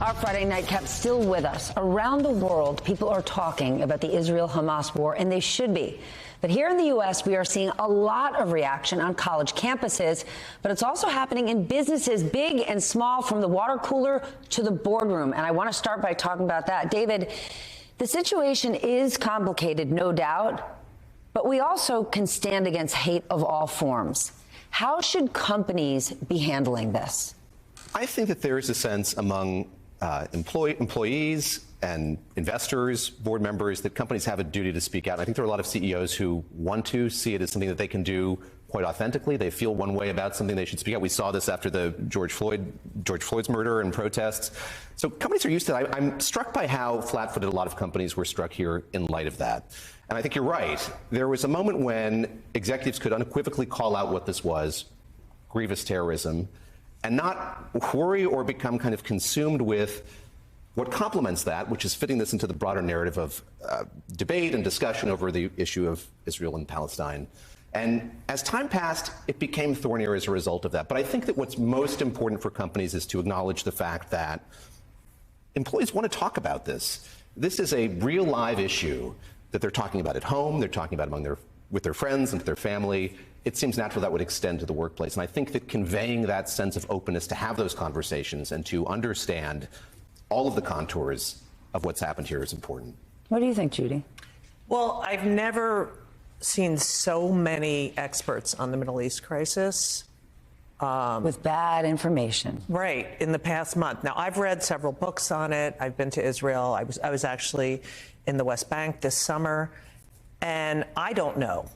Our Friday nightcap still with us. Around the world, people are talking about the Israel-Hamas war, and they should be. But here in the U.S., we are seeing a lot of reaction on college campuses, but it's also happening in businesses, big and small, from the water cooler to the boardroom. And I want to start by talking about that. David, the situation is complicated, no doubt, but we also can stand against hate of all forms. How should companies be handling this? I think that there is a sense among employees and investors, board members, that companies have a duty to speak out. I think there are a lot of CEOs who want to see it as something that they can do quite authentically. They feel one way about something, they should speak out. We saw this after the George Floyd's murder and protests. So companies are used to that. I'm struck by how flat-footed a lot of companies were struck here in light of that. And I think you're right. There was a moment when executives could unequivocally call out what this was, grievous terrorism, and not worry or become kind of consumed with what complements that, which is fitting this into the broader narrative of debate and discussion over the issue of Israel and Palestine. And as time passed, it became thornier as a result of that. But I think that what's most important for companies is to acknowledge the fact that employees want to talk about this. This is a real live issue that they're talking about at home, they're talking about with their friends and their family. It seems natural that would extend to the workplace. And I think that conveying that sense of openness to have those conversations and to understand all of the contours of what's happened here is important. What do you think, Judy? Well, I've never seen so many experts on the Middle East crisis. With bad information. Right, in the past month. Now, I've read several books on it. I've been to Israel. I was actually in the West Bank this summer. And I don't know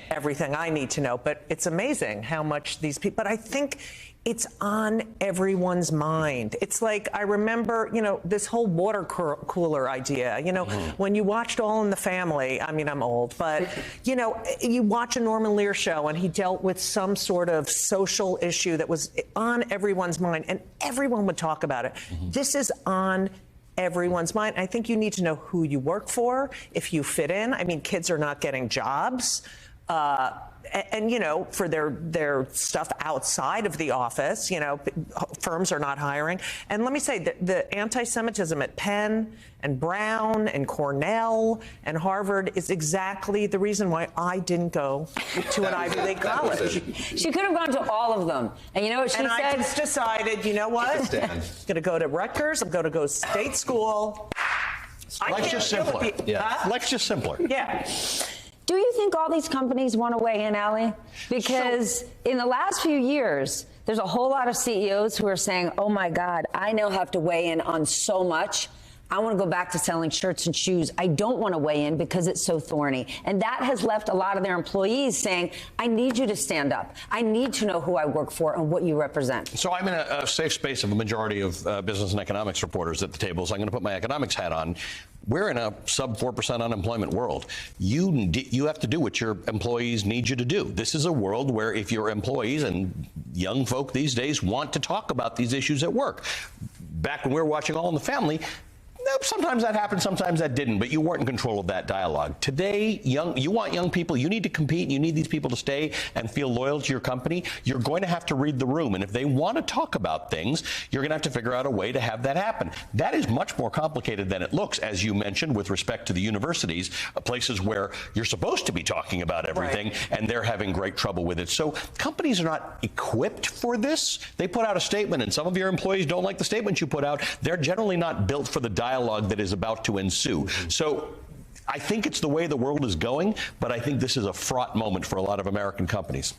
everything I need to know, but it's amazing how much these people, but I think it's on everyone's mind. It's like, I remember, this whole water cooler idea, when you watched All in the Family, I mean, I'm old, but, you watch a Norman Lear show and he dealt with some sort of social issue that was on everyone's mind and everyone would talk about it. This is on everyone's mind. I think you need to know who you work for, if you fit in. I mean, kids are not getting jobs. And for their stuff outside of the office, firms are not hiring. And let me say that the anti-Semitism at Penn and Brown and Cornell and Harvard is exactly the reason why I didn't go to an Ivy League college. She could have gone to all of them. And you know what she said? I just decided, you know what? I'm going to go to Rutgers. I'm going to go state school. Life's just simpler. Life's just simpler. Yeah. Do you think all these companies want to weigh in, Allie? Because in the last few years, there's a whole lot of CEOs who are saying, oh, my God, I now have to weigh in on so much. I want to go back to selling shirts and shoes. I don't want to weigh in because it's so thorny. And that has left a lot of their employees saying, I need you to stand up. I need to know who I work for and what you represent. So I'm in a safe space of a majority of business and economics reporters at the table, so I'm going to put my economics hat on. We're in a sub 4% unemployment world. You have to do what your employees need you to do. This is a world where if your employees and young folk these days want to talk about these issues at work. Back when we were watching All in the Family, sometimes that happened, sometimes that didn't, but you weren't in control of that dialogue. Today, you want young people, you need to compete, you need these people to stay and feel loyal to your company. You're going to have to read the room, and if they want to talk about things, you're going to have to figure out a way to have that happen. That is much more complicated than it looks, as you mentioned, with respect to the universities, places where you're supposed to be talking about everything, right, and they're having great trouble with it. So companies are not equipped for this. They put out a statement, and some of your employees don't like the statement you put out. They're generally not built for the dialogue that is about to ensue. So I think it's the way the world is going, but I think this is a fraught moment for a lot of American companies.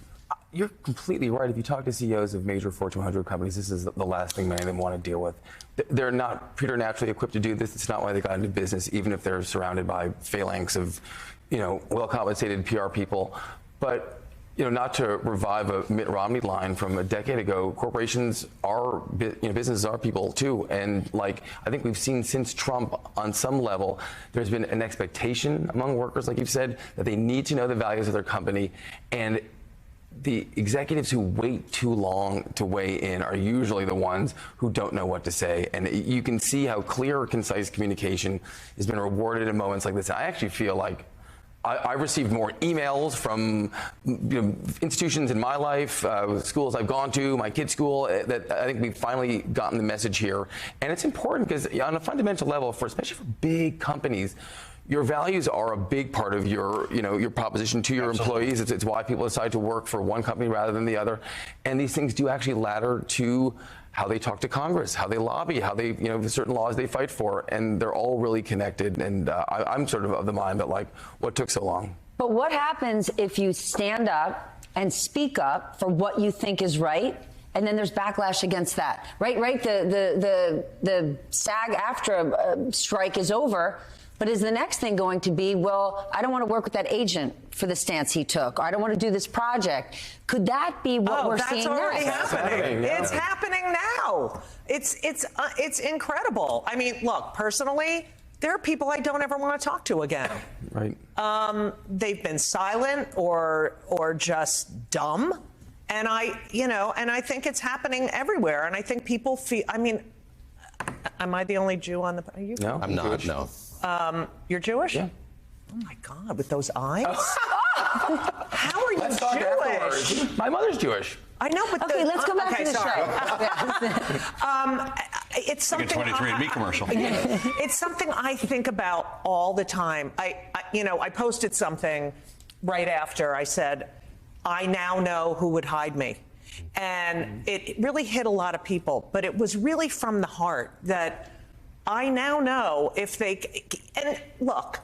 You're completely right. If you talk to CEOs of major Fortune 100 companies, this is the last thing many of them want to deal with. They're not preternaturally equipped to do this. It's not why they got into business, even if they're surrounded by phalanx of, well-compensated PR people. But not to revive a Mitt Romney line from a decade ago, corporations are, businesses are people too. And I think we've seen since Trump, on some level, there's been an expectation among workers, like you've said, that they need to know the values of their company. And the executives who wait too long to weigh in are usually the ones who don't know what to say. And you can see how clear, concise communication has been rewarded in moments like this. I actually feel like I've received more emails from institutions in my life, schools I've gone to, my kids' school, that I think we've finally gotten the message here. And it's important because on a fundamental level, especially for big companies, your values are a big part of your proposition to your employees. It's why people decide to work for one company rather than the other. And these things do actually ladder to how they talk to Congress, how they lobby, how they, certain laws they fight for, and they're all really connected. And I'm sort of the mind that, like, what took so long? But what happens if you stand up and speak up for what you think is right, and then there's backlash against that, right? The SAG-AFTRA strike is over. But is the next thing going to be, well, I don't want to work with that agent for the stance he took, or I don't want to do this project? Could that be what we're seeing now? That's already happening. Yeah. It's happening now. It's incredible. I mean, look, personally, there are people I don't ever want to talk to again. Right. They've been silent or just dumb, and I think it's happening everywhere. And I think people feel. I mean, am I the only Jew on the? Are you? No, I'm not. No. You're Jewish? Yeah. Oh my God, with those eyes? How are you Let's talk Jewish? afterwards. My mother's Jewish. I know, but Okay, let's go back to the sorry. show. It's something. Like a 23andMe commercial. It's something I think about all the time. I posted something right after I said, I now know who would hide me. And it really hit a lot of people, but it was really from the heart that I now know if they, and look,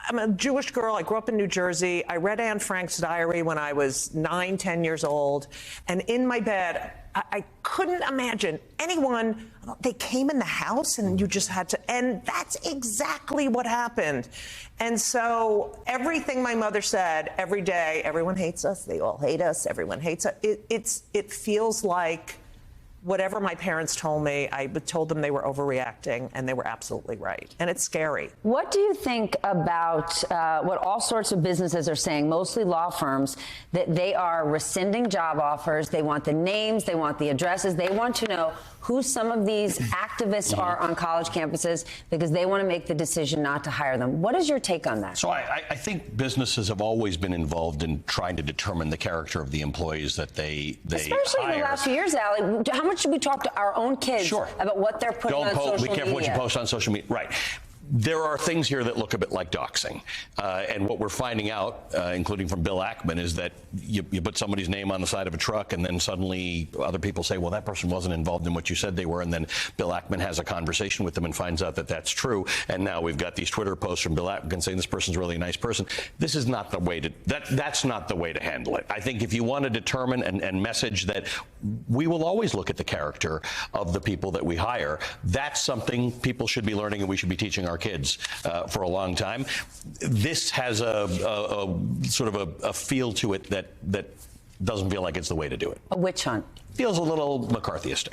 I'm a Jewish girl. I grew up in New Jersey. I read Anne Frank's diary when I was 9, 10 years old. And in my bed, I couldn't imagine anyone, they came in the house and you just had to, and that's exactly what happened. And so everything my mother said every day, everyone hates us, they all hate us, everyone hates us. It feels like whatever my parents told me, I told them they were overreacting, and they were absolutely right. And it's scary. What do you think about what all sorts of businesses are saying, mostly law firms, that they are rescinding job offers, they want the names, they want the addresses, they want to know who some of these activists are on college campuses because they want to make the decision not to hire them. What is your take on that? So I think businesses have always been involved in trying to determine the character of the employees that they Especially hire. in the last few years, Allie. How much should we talk to our own kids about what they're putting on social media? Be careful what you post on social media. Right. There are things here that look a bit like doxing. And what we're finding out, including from Bill Ackman, is that you put somebody's name on the side of a truck and then suddenly other people say, well, that person wasn't involved in what you said they were. And then Bill Ackman has a conversation with them and finds out that that's true. And now we've got these Twitter posts from Bill Ackman saying this person's really a nice person. This is not the way to, that's not the way to handle it. I think if you want to determine and message that we will always look at the character of the people that we hire, that's something people should be learning and we should be teaching our kids for a long time. This has a sort of a feel to it that doesn't feel like it's the way to do it. A witch hunt. Feels a little McCarthyistic.